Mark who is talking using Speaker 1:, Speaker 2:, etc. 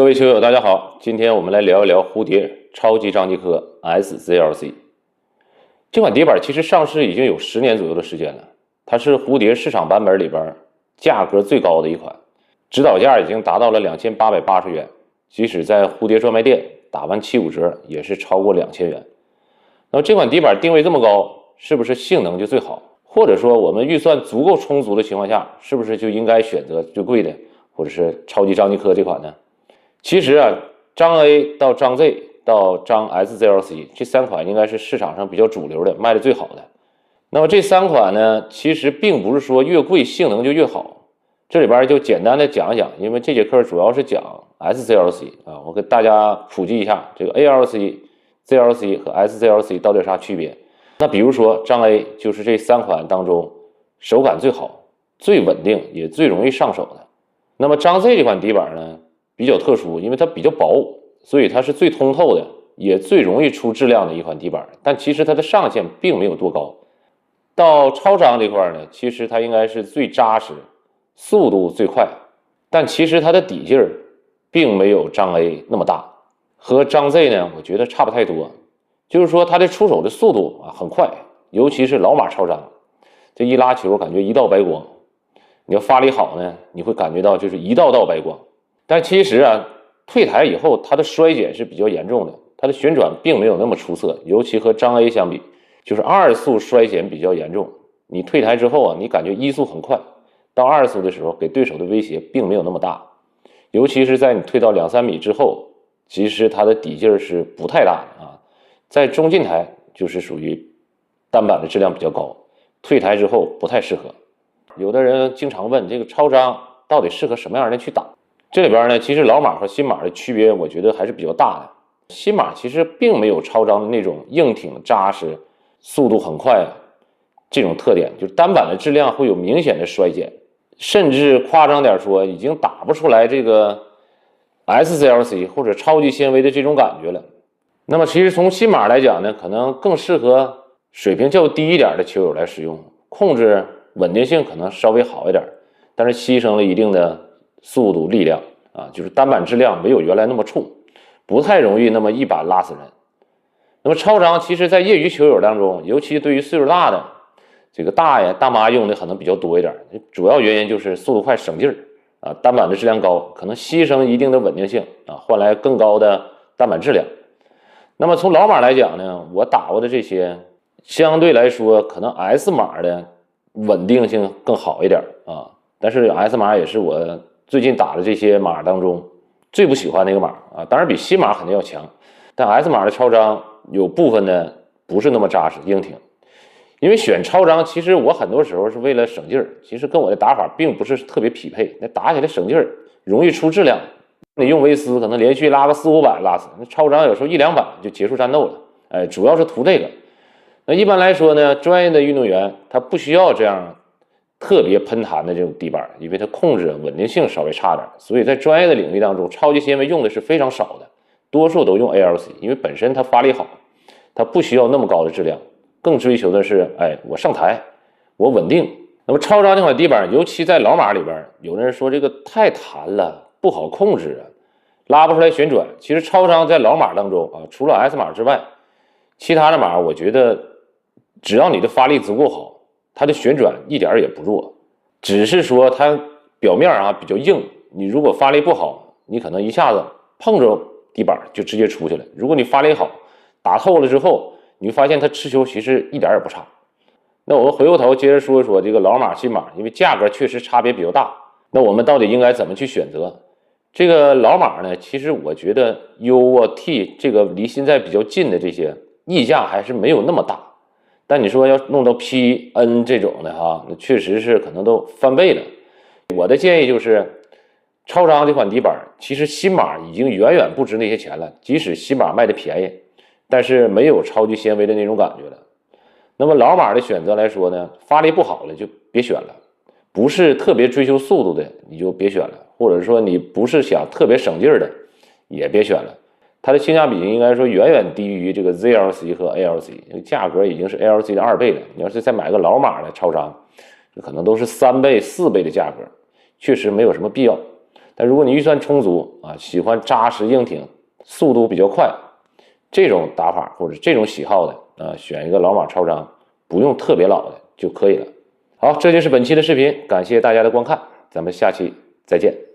Speaker 1: 各位球友，大家好，今天我们来聊一聊蝴蝶超级张继科 SZLC 这款碟板。其实上市已经有10年左右的时间了，它是蝴蝶市场版本里边价格最高的一款，指导价已经达到了2880元，即使在蝴蝶专卖店打完75折也是超过2000元。那么这款碟板定位这么高，是不是性能就最好？或者说我们预算足够充足的情况下，是不是就应该选择最贵的，或者是超级张继科这款呢？其实啊，张 A 到张 Z 到张 SZLC 这3款应该是市场上比较主流的，卖的最好的。那么这3款呢，其实并不是说越贵性能就越好。这里边就简单的讲一讲，因为这节课主要是讲 SZLC 啊，我给大家普及一下这个 ALC、ZLC 和 SZLC 到底有啥区别。那比如说张 A 就是这3款当中手感最好、最稳定也最容易上手的。那么张 Z 这款底板呢比较特殊，因为它比较薄，所以它是最通透的，也最容易出质量的一款底板。但其实它的上限并没有多高。到超张这块呢，其实它应该是最扎实，速度最快，但其实它的底劲儿并没有张 A 那么大，和张 Z 呢，我觉得差不太多。就是说它的出手的速度啊很快，尤其是老马超张，这一拉球感觉一道白光。你要发力好呢，你会感觉到就是一道道白光。但其实啊，退台以后它的衰减是比较严重的，它的旋转并没有那么出色，尤其和张 A 相比，就是2速衰减比较严重。你退台之后啊，你感觉1速很快，到2速的时候给对手的威胁并没有那么大，尤其是在你退到2-3米之后，其实它的底劲是不太大的啊。在中近台就是属于单板的质量比较高，退台之后不太适合。有的人经常问这个超张到底适合什么样的人去打？这里边呢，其实老马和新马的区别我觉得还是比较大的。新马其实并没有超张的那种硬挺扎实、速度很快这种特点，就是单板的质量会有明显的衰减，甚至夸张点说已经打不出来这个 SZLC 或者超级纤维的这种感觉了。那么其实从新马来讲呢，可能更适合水平较低一点的球友来使用，控制稳定性可能稍微好一点，但是牺牲了一定的速度力量啊，就是单板质量没有原来那么冲，不太容易那么一板拉死人。那么超张其实在业余球友当中，尤其对于岁数大的这个大爷大妈用的可能比较多一点，主要原因就是速度快省劲儿啊，单板的质量高，可能牺牲一定的稳定性啊，换来更高的单板质量。那么从老马来讲呢，我打过的这些相对来说可能 S 码的稳定性更好一点啊，但是 S 码也是我最近打的这些码当中最不喜欢那个码啊，当然比新码肯定要强，但 S 码的超张有部分呢不是那么扎实硬挺。因为选超张其实我很多时候是为了省劲儿，其实跟我的打法并不是特别匹配，那打起来省劲儿容易出质量。你用维斯可能连续拉个4-5板拉死，那超张有时候1-2板就结束战斗了，主要是图这个。那一般来说呢，专业的运动员他不需要这样特别喷弹的这种底板，因为它控制稳定性稍微差点，所以在专业的领域当中，超级纤维用的是非常少的，多数都用 ALC， 因为本身它发力好，它不需要那么高的质量，更追求的是我上台我稳定。那么超张这款底板，尤其在老马里边，有人说这个太弹了不好控制拉不出来旋转。其实超张在老马当中啊，除了 S 码之外，其他的码我觉得只要你的发力足够好，它的旋转一点也不弱，只是说它表面比较硬，你如果发力不好，你可能一下子碰着底板就直接出去了。如果你发力好，打透了之后，你会发现它持球其实一点也不差。那我们回过头接着说一说这个老马新马，因为价格确实差别比较大，那我们到底应该怎么去选择？这个老马呢，其实我觉得 U、T 这个离现在比较近的这些溢价还是没有那么大，但你说要弄到 P、N 这种的那确实是可能都翻倍了。我的建议就是超张这款底板，其实新马已经远远不值那些钱了，即使新马卖的便宜，但是没有超级纤维的那种感觉了。那么老马的选择来说呢，发力不好了就别选了，不是特别追求速度的你就别选了，或者说你不是想特别省劲儿的也别选了。它的性价比应该说远远低于这个 ZLC 和 ALC， 价格已经是 ALC 的2倍了。你要是再买个老马的超张，可能都是3倍、4倍的价格，确实没有什么必要。但如果你预算充足啊，喜欢扎实硬挺，速度比较快，这种打法或者这种喜好的啊，选一个老马超章，不用特别老的就可以了。好，这就是本期的视频，感谢大家的观看，咱们下期再见。